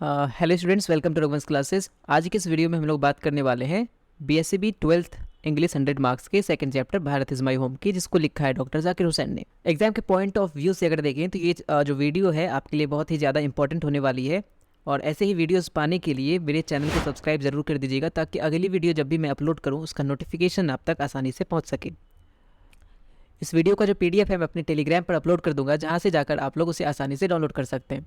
Hello students, welcome to Raghuvansh classes. आज की इस वीडियो में हम लोग बात करने वाले हैं बीएससीबी 12th इंग्लिश 100 मार्क्स के second chapter Bharat is my home की, जिसको लिखा है डॉक्टर जाकिर हुसैन ने। एग्जाम के पॉइंट ऑफ व्यू से अगर देखें तो ये जो वीडियो है आपके लिए बहुत ही ज़्यादा इंपॉर्टेंट होने वाली है। और ऐसे ही वीडियोस पाने के लिए मेरे चैनल को सब्सक्राइब जरूर कर दीजिएगा, ताकि अगली वीडियो जब भी मैं अपलोड करूँ उसका नोटिफिकेशन आप तक आसानी से पहुँच सके। इस वीडियो का जो PDF है मैं अपने टेलीग्राम पर अपलोड कर दूंगा, जहाँ से जाकर आप लोग उसे आसानी से डाउनलोड कर सकते हैं।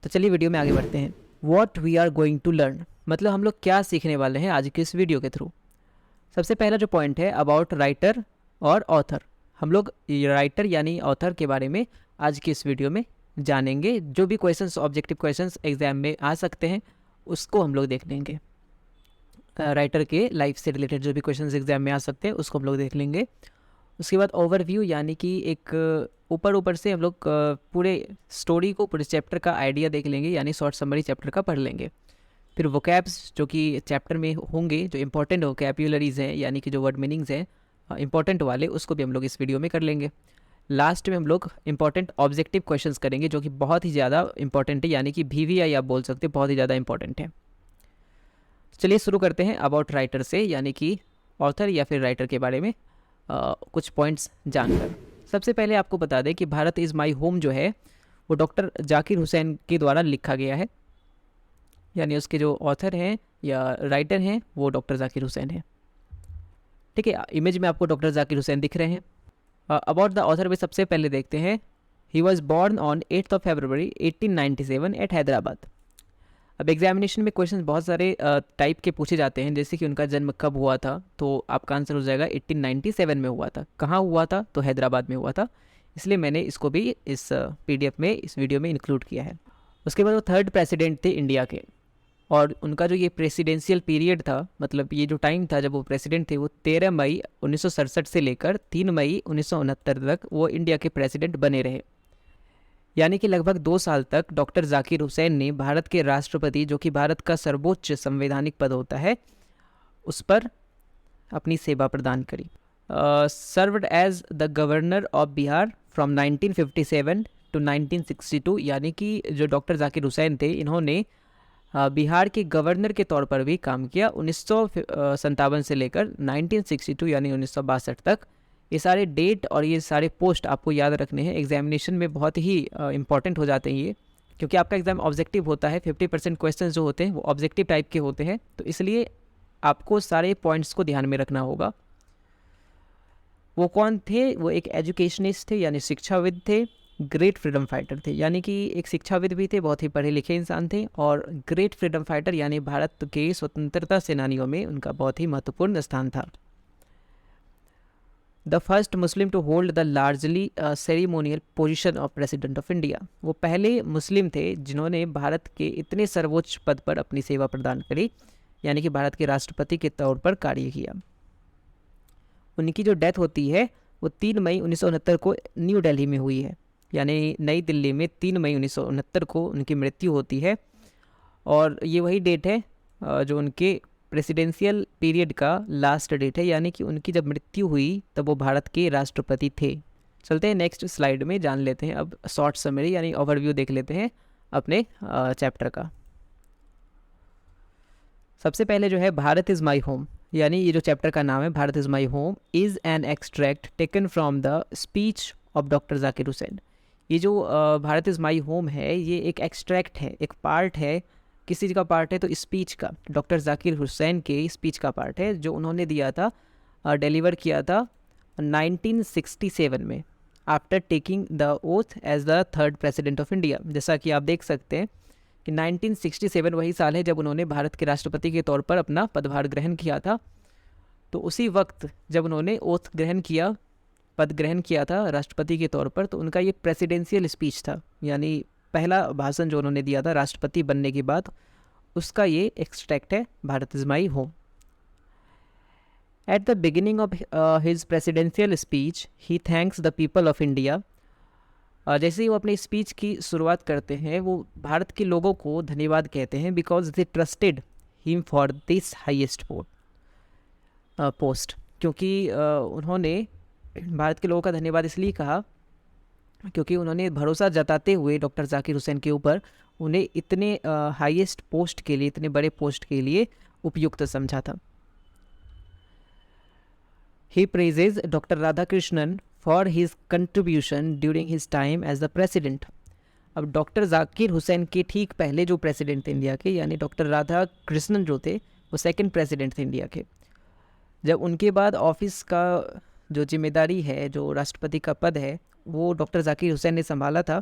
तो चलिए वीडियो में आगे बढ़ते हैं। What we are going to learn, मतलब हम लोग क्या सीखने वाले हैं आज के इस वीडियो के थ्रू। सबसे पहला जो पॉइंट है अबाउट राइटर और ऑथर। हम लोग राइटर यानी ऑथर के बारे में आज की इस वीडियो में जानेंगे। जो भी क्वेश्चंस, ऑब्जेक्टिव क्वेश्चंस एग्जाम में आ सकते हैं उसको हम लोग देख लेंगे। राइटर के लाइफ से रिलेटेड जो भी क्वेश्चंस एग्जाम में आ सकते हैं उसको हम लोग देख लेंगे। उसके बाद ओवरव्यू, यानी कि एक ऊपर से हम लोग पूरे स्टोरी को, पूरे चैप्टर का आइडिया देख लेंगे, यानी शॉर्ट समरी चैप्टर का पढ़ लेंगे। फिर वोकैब्स जो कि चैप्टर में होंगे, जो इंपॉर्टेंट वोकैबुलरीज हैं यानी कि जो वर्ड मीनिंग्स हैं इंपॉर्टेंट वाले, उसको भी हम लोग इस वीडियो में कर लेंगे। लास्ट में हम लोग इंपॉर्टेंट ऑब्जेक्टिव क्वेश्चंस करेंगे, जो कि बहुत ही ज़्यादा इंपॉर्टेंट है, यानी कि VVI आप बोल सकते हैं, बहुत ही ज़्यादा इंपॉर्टेंट है। चलिए शुरू करते हैं अबाउट राइटर से, यानी कि ऑथर या फिर राइटर के बारे में कुछ पॉइंट्स जानकर। सबसे पहले आपको बता दें कि भारत इज़ माई होम जो है वो डॉक्टर जाकिर हुसैन के द्वारा लिखा गया है, यानी उसके जो ऑथर हैं या राइटर हैं वो डॉक्टर जाकिर हुसैन हैं। ठीक है, इमेज में आपको डॉक्टर जाकिर हुसैन दिख रहे हैं। अबाउट द ऑथर में सबसे पहले देखते हैं, he was born on 8 February 1897 at Hyderabad. अब एग्जामिनेशन में क्वेश्चन बहुत सारे टाइप के पूछे जाते हैं, जैसे कि उनका जन्म कब हुआ था, तो आपका आंसर हो जाएगा 1897 में हुआ था। कहाँ हुआ था, तो हैदराबाद में हुआ था, इसलिए मैंने इसको भी इस PDF में, इस वीडियो में इंक्लूड किया है। उसके बाद वो 3rd प्रेसिडेंट थे इंडिया के, और उनका जो ये प्रेसिडेंशियल पीरियड था, मतलब ये जो टाइम था जब वो प्रेसिडेंट थे, वो 13 मई 1967 से लेकर 3 मई 1969 तक वो इंडिया के प्रेसिडेंट बने रहे। यानी कि लगभग 2 साल तक डॉक्टर जाकिर हुसैन ने भारत के राष्ट्रपति, जो कि भारत का सर्वोच्च संवैधानिक पद होता है, उस पर अपनी सेवा प्रदान करी। Served as the governor of Bihar from 1957 to 1962, यानी कि जो डॉक्टर जाकिर हुसैन थे, इन्होंने बिहार के गवर्नर के तौर पर भी काम किया 1957 से लेकर 1962 यानी 1962 तक। ये सारे डेट और ये सारे पोस्ट आपको याद रखने हैं, एग्जामिनेशन में बहुत ही इंपॉर्टेंट हो जाते हैं ये, क्योंकि आपका एग्ज़ाम ऑब्जेक्टिव होता है। 50% क्वेश्चन जो होते हैं वो ऑब्जेक्टिव टाइप के होते हैं, तो इसलिए आपको सारे पॉइंट्स को ध्यान में रखना होगा। वो कौन थे, वो एक एजुकेशनिस्ट थे यानी शिक्षाविद थे, ग्रेट फ्रीडम फाइटर थे, यानी कि एक शिक्षाविद भी थे, बहुत ही पढ़े लिखे इंसान थे, और ग्रेट फ्रीडम फाइटर यानी भारत के स्वतंत्रता सेनानियों में उनका बहुत ही महत्वपूर्ण स्थान था। The first Muslim to hold the largely ceremonial position of president of India, वो पहले मुस्लिम थे जिन्होंने भारत के इतने सर्वोच्च पद पर अपनी सेवा प्रदान करी, यानी कि भारत के राष्ट्रपति के तौर पर कार्य किया। उनकी जो डेथ होती है वो 3 मई 1969 को न्यू दिल्ली में हुई है, यानी नई दिल्ली में 3 मई 1969 को उनकी मृत्यु होती है। और ये वही डेट है जो उनके प्रेसिडेंशियल पीरियड का लास्ट डेट है, यानी कि उनकी जब मृत्यु हुई तब वो भारत के राष्ट्रपति थे। चलते हैं नेक्स्ट स्लाइड में, जान लेते हैं अब शॉर्ट समरी यानी ओवरव्यू देख लेते हैं अपने चैप्टर का। सबसे पहले जो है भारत इज़ माई होम, यानी ये जो चैप्टर का नाम है Bharat is my home, is an extract taken from the speech of doctor Zakir Hussain. ये जो भारत इज़ माई होम है, ये एक एक्सट्रैक्ट है, एक पार्ट है। किस चीज़ का पार्ट है, तो स्पीच का, डॉक्टर जाकिर हुसैन के स्पीच का पार्ट है, जो उन्होंने दिया था, डिलीवर किया था 1967 में, after taking the oath as the 3rd president of India. जैसा कि आप देख सकते हैं कि 1967 वही साल है जब उन्होंने भारत के राष्ट्रपति के तौर पर अपना पदभार ग्रहण किया था। तो उसी वक्त जब उन्होंने ओथ ग्रहण किया, पद ग्रहण किया था राष्ट्रपति के तौर पर, तो उनका ये प्रेसिडेंशियल स्पीच था, यानी पहला भाषण जो उन्होंने दिया था राष्ट्रपति बनने के बाद, उसका ये एक्सट्रैक्ट है Bharat is my home. At the beginning of his presidential speech he thanks the people of India. जैसे ही वो अपनी स्पीच की शुरुआत करते हैं, वो भारत के लोगों को धन्यवाद कहते हैं, because they trusted him for this highest post, क्योंकि उन्होंने भारत के लोगों का धन्यवाद इसलिए कहा क्योंकि उन्होंने भरोसा जताते हुए डॉक्टर जाकिर हुसैन के ऊपर उन्हें इतने हाईएस्ट पोस्ट के लिए, इतने बड़े पोस्ट के लिए उपयुक्त समझा था। He praises doctor Radhakrishnan for his contribution during his time as the president. अब डॉक्टर जाकिर हुसैन के ठीक पहले जो प्रेसिडेंट थे इंडिया के, यानी डॉक्टर राधा कृष्णन जो थे, वो सेकंड प्रेसिडेंट थे इंडिया के। जब उनके बाद ऑफिस का जो जिम्मेदारी है, जो राष्ट्रपति का पद है, वो डॉक्टर जाकिर हुसैन ने संभाला था,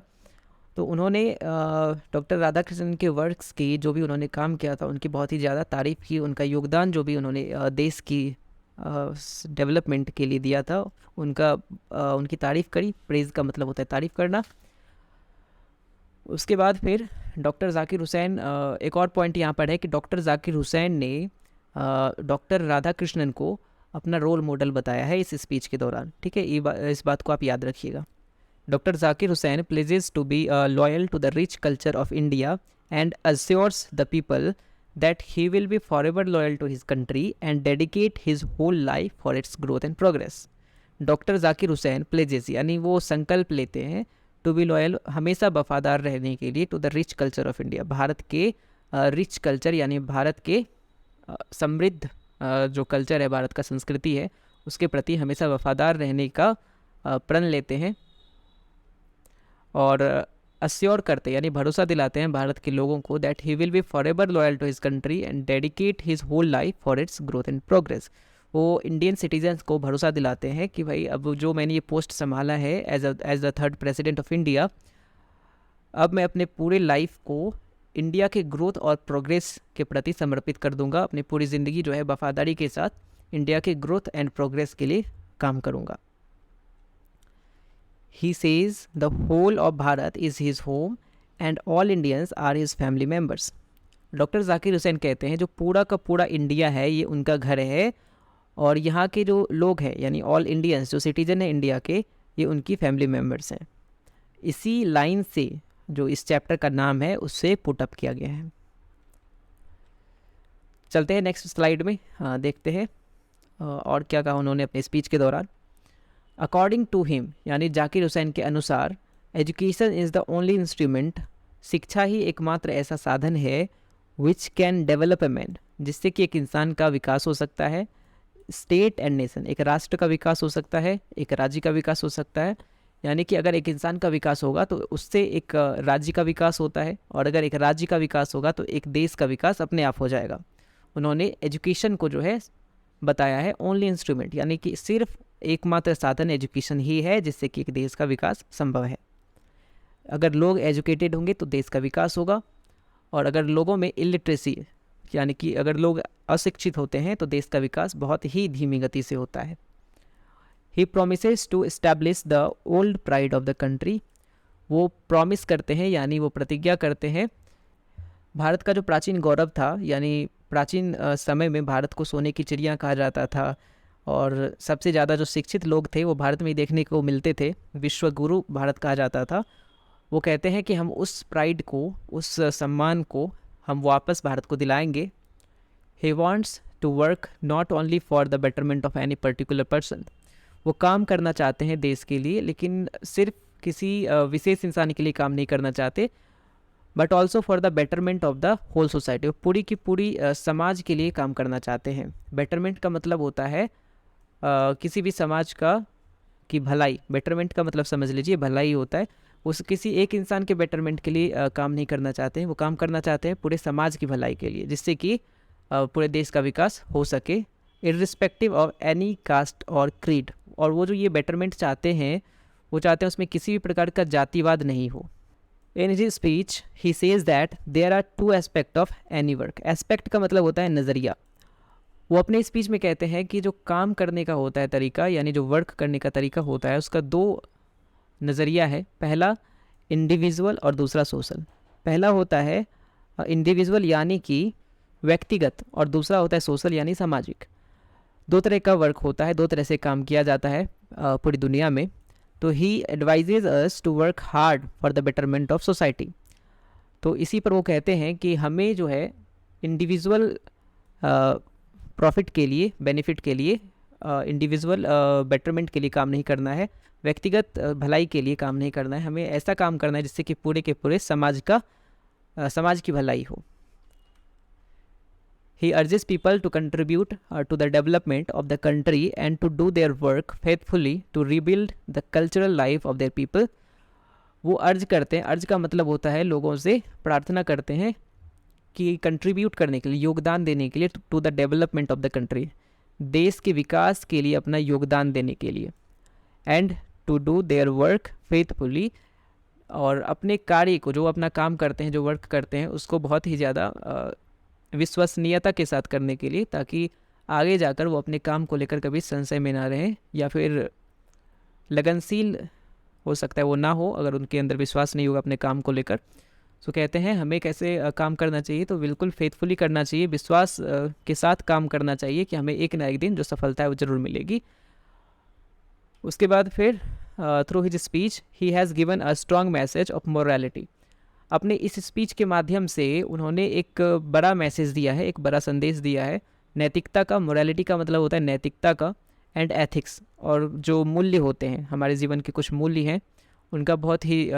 तो उन्होंने डॉक्टर राधाकृष्णन के वर्क्स की, जो भी उन्होंने काम किया था, उनकी बहुत ही ज़्यादा तारीफ़ की। उनका योगदान जो भी उन्होंने देश की डेवलपमेंट के लिए दिया था, उनकी तारीफ़ करी। प्रेज़ का मतलब होता है तारीफ़ करना। उसके बाद फिर डॉक्टर जाकिर हुसैन, एक और पॉइंट यहाँ पर है कि डॉक्टर जाकिर हुसैन ने डॉक्टर राधाकृष्णन को अपना रोल मॉडल बताया है इस स्पीच के दौरान। ठीक है, इस बात को आप याद रखिएगा। Doctor Zakir Hussain pledges to be loyal to the rich culture of India and assures the people that he will be forever loyal to his country and dedicate his whole life for its growth and progress. Doctor Zakir Hussain pledges यानी वो संकल्प लेते हैं to be loyal, हमेशा वफादार रहने के लिए, to the rich culture of India, Bharat के रिच कल्चर यानी भारत के समृद्ध जो कल्चर है, भारत का संस्कृति है, उसके प्रति हमेशा वफादार रहने का प्रण लेते हैं और अश्योर करते यानी भरोसा दिलाते हैं भारत के लोगों को that he will be forever loyal to his country and dedicate his whole life for its growth and progress. वो इंडियन सिटीजन्स को भरोसा दिलाते हैं कि भाई अब जो मैंने ये पोस्ट संभाला है as the third president of India, अब मैं अपने पूरे लाइफ को इंडिया के ग्रोथ और प्रोग्रेस के प्रति समर्पित कर दूंगा। अपनी पूरी ज़िंदगी जो है वफादारी के साथ इंडिया के ग्रोथ एंड प्रोग्रेस के लिए काम करूंगा। He says the whole of Bharat is his home and all Indians are his family members. Doctor Zakir Hussain कहते हैं जो पूरा का पूरा इंडिया है ये उनका घर है और यहाँ के जो लोग हैं यानी ऑल इंडियंस, जो सिटीजन है इंडिया के, ये उनकी फैमिली मेम्बर्स हैं। इसी लाइन से जो इस चैप्टर का नाम है उससे पुट अप किया गया है। चलते हैं नेक्स्ट स्लाइड में, देखते हैं और क्या कहा उन्होंने अपने स्पीच के दौरान। अकॉर्डिंग टू हिम यानी जाकिर हुसैन के अनुसार, education is the only instrument, शिक्षा ही एकमात्र ऐसा साधन है which can develop a man, जिससे कि एक इंसान का विकास हो सकता है, स्टेट एंड नेशन, एक राष्ट्र का विकास हो सकता है, एक राज्य का विकास हो सकता है। यानी कि अगर एक इंसान का विकास होगा तो उससे एक राज्य का विकास होता है, और अगर एक राज्य का विकास होगा तो एक देश का विकास अपने आप हो जाएगा। उन्होंने एजुकेशन को जो है बताया है ओनली इंस्ट्रूमेंट, यानी कि सिर्फ एकमात्र साधन एजुकेशन ही है जिससे कि एक देश का विकास संभव है। अगर लोग एजुकेटेड होंगे तो देश का विकास होगा, और अगर लोगों में इलिटरेसी यानी कि अगर लोग अशिक्षित होते हैं तो देश का विकास बहुत ही धीमी गति से होता है। He promises to establish the old pride of the country, वो प्रॉमिस करते हैं यानी वो प्रतिज्ञा करते हैं भारत का जो प्राचीन गौरव था, यानी प्राचीन समय में भारत को सोने की चिड़िया कहा जाता था और सबसे ज़्यादा जो शिक्षित लोग थे वो भारत में ही देखने को मिलते थे, विश्व गुरु भारत कहा जाता था। वो कहते हैं कि हम उस प्राइड को, उस सम्मान को हम वापस भारत को दिलाएंगे। He wants to work not only for the betterment of any particular person, वो काम करना चाहते हैं देश के लिए, लेकिन सिर्फ किसी विशेष इंसान के लिए काम नहीं करना चाहते, but also for the betterment of the whole society, वो पूरी की पूरी समाज के लिए काम करना चाहते हैं। बेटरमेंट का मतलब होता है किसी भी समाज की भलाई, बेटरमेंट का मतलब समझ लीजिए भलाई होता है। उस किसी एक इंसान के बेटरमेंट के लिए काम नहीं करना चाहते हैं, वो काम करना चाहते हैं पूरे समाज की भलाई के लिए, जिससे कि पूरे देश का विकास हो सके, इर्रिस्पेक्टिव ऑफ एनी कास्ट और क्रीड। और वो जो ये बेटरमेंट चाहते हैं, वो चाहते हैं उसमें किसी भी प्रकार का जातिवाद नहीं हो। In his speech he says that there are two aspect of any work, aspect का मतलब होता है नज़रिया। वो अपने स्पीच में कहते हैं कि जो काम करने का होता है तरीका, यानी जो वर्क करने का तरीका होता है, उसका दो नज़रिया है। पहला इंडिविजुअल और दूसरा सोशल। पहला होता है इंडिविजुअल यानी कि व्यक्तिगत, और दूसरा होता है सोशल यानी सामाजिक। दो तरह का वर्क होता है, दो तरह से काम किया जाता है पूरी दुनिया में। तो he advises us to work hard for the betterment of society. तो इसी पर वो कहते हैं कि हमें जो है इंडिविजुअल प्रॉफिट के लिए, बेनिफिट के लिए, इंडिविजुअल बेटरमेंट के लिए काम नहीं करना है, व्यक्तिगत भलाई के लिए काम नहीं करना है, हमें ऐसा काम करना है जिससे कि पूरे के पूरे समाज का समाज की भलाई हो। He urges people to contribute to the development of the country and to do their work faithfully to rebuild the cultural life of their people. वो अर्ज करते हैं, अर्ज का मतलब होता है लोगों से प्रार्थना करते हैं कि कंट्रीब्यूट करने के लिए, योगदान देने के लिए, to the development of the country, देश के विकास के लिए अपना योगदान देने के लिए, and to do their work faithfully, और अपने कार्य को, जो अपना काम करते हैं, जो वर्क करते हैं, उसको बहुत ही ज़्यादा विश्वसनीयता के साथ करने के लिए, ताकि आगे जाकर वो अपने काम को लेकर कभी संशय में ना रहें, या फिर लगनशील हो सकता है वो ना हो अगर उनके अंदर विश्वास नहीं होगा अपने काम को लेकर। सो कहते हैं हमें कैसे काम करना चाहिए, तो बिल्कुल फेथफुली करना चाहिए, विश्वास के साथ काम करना चाहिए कि हमें एक ना एक दिन जो सफलता है वो ज़रूर मिलेगी। उसके बाद फिर through his speech he has given a strong message of morality. अपने इस स्पीच के माध्यम से उन्होंने एक बड़ा मैसेज दिया है, एक बड़ा संदेश दिया है नैतिकता का। मोरालिटी का मतलब होता है नैतिकता का, एंड एथिक्स, और जो मूल्य होते हैं हमारे जीवन के कुछ मूल्य हैं, उनका बहुत ही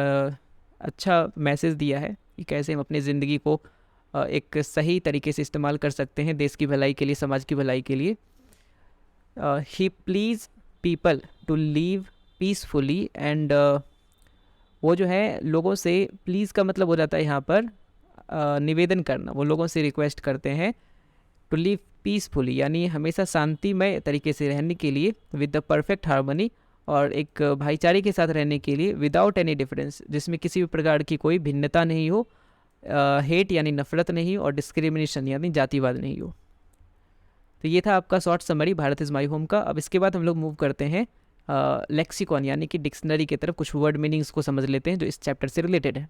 अच्छा मैसेज दिया है कि कैसे हम अपनी ज़िंदगी को एक सही तरीके से इस्तेमाल कर सकते हैं देश की भलाई के लिए, समाज की भलाई के लिए। He pleases people to live peacefully, and वो जो है लोगों से, प्लीज़ का मतलब हो जाता है यहाँ पर निवेदन करना, वो लोगों से रिक्वेस्ट करते हैं टू लिव पीसफुली, यानी हमेशा शांतिमय तरीके से रहने के लिए, विद द परफेक्ट हार्मनी, और एक भाईचारे के साथ रहने के लिए, विदाउट एनी डिफरेंस, जिसमें किसी भी प्रकार की कोई भिन्नता नहीं हो, हेट यानी नफरत नहीं हो, और डिस्क्रिमिनेशन यानी जातिवाद नहीं हो। तो ये था आपका short summary Bharat is my home का। अब इसके बाद हम लोग मूव करते हैं लेक्सिकॉन यानी कि डिक्शनरी की तरफ, कुछ वर्ड मीनिंग्स को समझ लेते हैं जो इस चैप्टर से रिलेटेड है।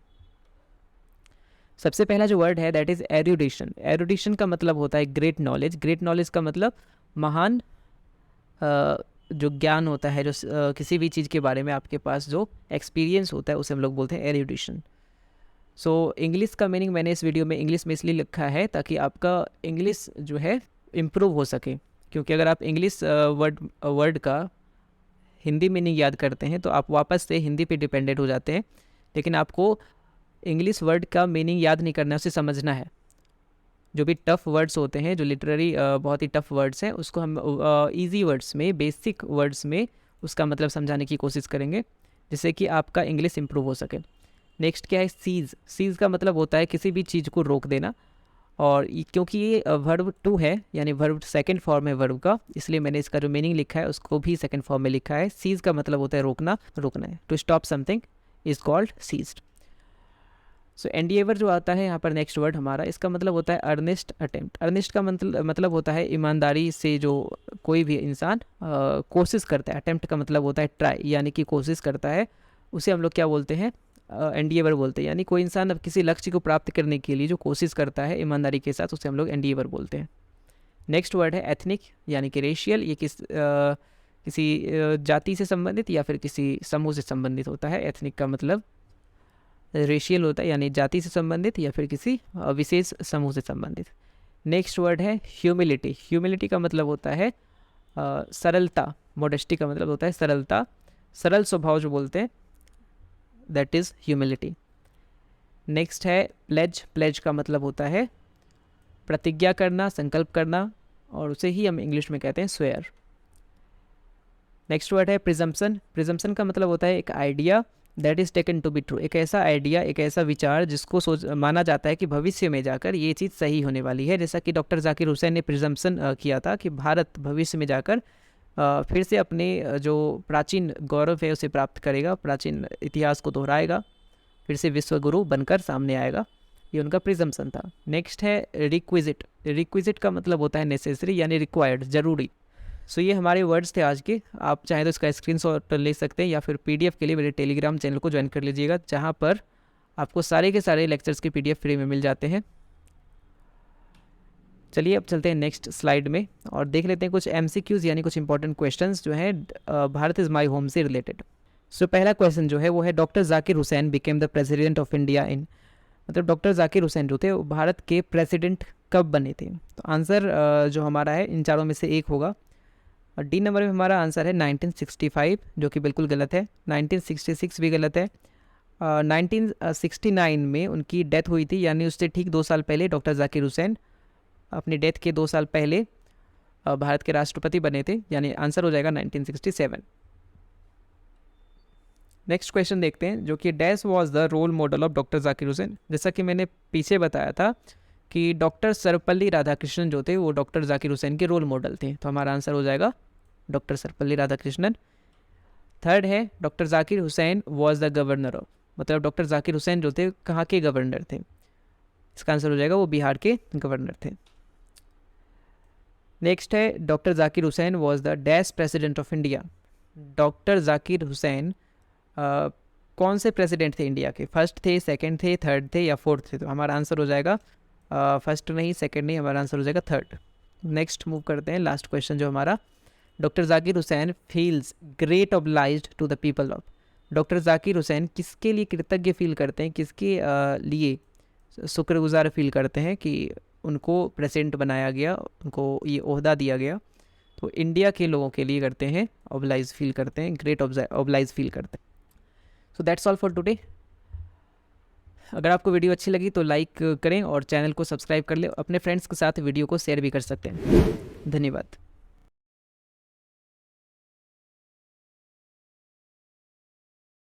सबसे पहला जो वर्ड है दैट इज़ एरुडिशन। एरुडिशन का मतलब होता है ग्रेट नॉलेज। ग्रेट नॉलेज का मतलब महान जो ज्ञान होता है, जो किसी भी चीज़ के बारे में आपके पास जो एक्सपीरियंस होता है, उसे हम लोग बोलते हैं एरुडिशन। सो इंग्लिश का मीनिंग मैंने इस वीडियो में इंग्लिश में इसलिए लिखा है ताकि आपका इंग्लिश जो है इम्प्रूव हो सके, क्योंकि अगर आप इंग्लिश वर्ड का हिंदी मीनिंग याद करते हैं तो आप वापस से हिंदी पे डिपेंडेंट हो जाते हैं, लेकिन आपको इंग्लिश वर्ड का मीनिंग याद नहीं करना है, उसे समझना है। जो भी टफ़ वर्ड्स होते हैं, जो लिटरेरी बहुत ही टफ़ वर्ड्स हैं, उसको हम इजी वर्ड्स में, बेसिक वर्ड्स में उसका मतलब समझाने की कोशिश करेंगे, जिससे कि आपका इंग्लिश इम्प्रूव हो सके। नेक्स्ट क्या है, सीज़। सीज़ का मतलब होता है किसी भी चीज़ को रोक देना, और क्योंकि ये वर्ब टू है, यानी वर्ब सेकंड फॉर्म है वर्ब का, इसलिए मैंने इसका जो मीनिंग लिखा है उसको भी सेकंड फॉर्म में लिखा है। सीज़ का मतलब होता है रोकना, रोकना है। To stop something is called seized. So endeavour जो आता है यहाँ पर नेक्स्ट वर्ड हमारा, इसका मतलब होता है अर्नेस्ट अटेम्प्ट। अर्नेस्ट का मतलब होता है ईमानदारी से जो कोई भी इंसान कोशिश करता है। अटेम्प्ट का मतलब होता है ट्राई, यानी कि कोशिश करता है, उसे हम लोग क्या बोलते हैं, एंडिएवर बोलते हैं। यानी कोई इंसान अब किसी लक्ष्य को प्राप्त करने के लिए जो कोशिश करता है ईमानदारी के साथ, उसे हम लोग एंडिएवर बोलते हैं। नेक्स्ट वर्ड है एथनिक, यानी कि रेशियल। ये किसी जाति से संबंधित या फिर किसी समूह से संबंधित होता है। एथनिक का मतलब रेशियल होता है, यानी जाति से संबंधित या फिर किसी विशेष समूह से संबंधित। नेक्स्ट वर्ड है ह्यूमिलिटी। ह्यूमिलिटी का मतलब होता है सरलता। मोडेस्टी का मतलब होता है सरलता, सरल स्वभाव जो बोलते हैं, दैट इज़ ह्यूमिलिटी। नेक्स्ट है प्लेज। प्लेज का मतलब होता है प्रतिज्ञा करना, संकल्प करना, और उसे ही हम इंग्लिश में कहते हैं स्वेयर। नेक्स्ट वर्ड है प्रिजम्पशन। प्रिजम्पशन का मतलब होता है एक idea that is taken to be true. एक ऐसा आइडिया, एक ऐसा विचार जिसको माना जाता है कि भविष्य में जाकर ये चीज़ सही होने वाली है। जैसा कि डॉक्टर जाकिर हुसैन ने प्रिजम्पशन किया था कि भारत भविष्य में जाकर फिर से अपने जो प्राचीन गौरव है उसे प्राप्त करेगा, प्राचीन इतिहास को दोहराएगा, फिर से विश्वगुरु बनकर सामने आएगा। ये उनका प्रिजम्पशन था। नेक्स्ट है रिक्विजिट। रिक्विजिट का मतलब होता है नेसेसरी, यानी रिक्वायर्ड, ज़रूरी। सो ये हमारे वर्ड्स थे आज के। आप चाहें तो इसका स्क्रीनशॉट ले सकते हैं, या फिर पीडीएफ के लिए मेरे टेलीग्राम चैनल को ज्वाइन कर लीजिएगा, जहाँ पर आपको सारे के सारे लेक्चर्स की पीडीएफ फ्री में मिल जाते हैं। चलिए अब चलते हैं नेक्स्ट स्लाइड में और देख लेते हैं कुछ एमसीक्यूज़, यानी कुछ इंपॉर्टेंट क्वेश्चंस जो हैं भारत इज़ माई होम से रिलेटेड। सो पहला क्वेश्चन जो है वो है doctor Zakir Hussain became the president of India in, मतलब डॉक्टर जाकिर हुसैन जो थे वो भारत के प्रेसिडेंट कब बने थे। तो आंसर जो हमारा है इन चारों में से एक होगा, और डी नंबर में हमारा आंसर है 1965, जो कि बिल्कुल गलत है। 1966 भी गलत है, 1969 में उनकी डेथ हुई थी, यानी उससे ठीक 2 साल पहले डॉक्टर जाकिर हुसैन अपनी डेथ के 2 साल पहले भारत के राष्ट्रपति बने थे, यानी आंसर हो जाएगा 1967। नेक्स्ट क्वेश्चन देखते हैं, जो कि dash was the role model of doctor Zakir Hussain. जैसा कि मैंने पीछे बताया था कि डॉक्टर सर्वपल्ली राधाकृष्णन जो थे वो डॉक्टर जाकिर हुसैन के रोल मॉडल थे, तो हमारा आंसर हो जाएगा डॉक्टर सर्वपल्ली राधाकृष्णन। थर्ड है doctor Zakir Hussain was the governor of, मतलब डॉक्टर जाकिर हुसैन जो थे कहाँ के गवर्नर थे, इसका आंसर हो जाएगा वो बिहार के गवर्नर थे। नेक्स्ट है doctor Zakir Hussain was the dash president of India. Doctor Zakir Hussain कौन से प्रेसिडेंट थे इंडिया के, फर्स्ट थे, सेकंड थे, थर्ड थे या फोर्थ थे, तो हमारा आंसर हो जाएगा फर्स्ट नहीं, सेकंड नहीं, हमारा आंसर हो जाएगा थर्ड। नेक्स्ट मूव करते हैं, लास्ट क्वेश्चन जो हमारा, doctor Zakir Hussain feels great obliged to the people of. Doctor Zakir Hussain किसके लिए कृतज्ञ फील करते हैं, किसके लिए शुक्रगुजार फील करते हैं कि उनको प्रेसिडेंट बनाया गया, उनको ये ओहदा दिया गया, तो इंडिया के लोगों के लिए करते हैं, ऑब्लाइज फील करते हैं, ग्रेट ऑब्लाइज फील करते हैं। So that's all for today. अगर आपको वीडियो अच्छी लगी तो लाइक करें और चैनल को सब्सक्राइब कर लें, अपने फ्रेंड्स के साथ वीडियो को शेयर भी कर सकते हैं। धन्यवाद।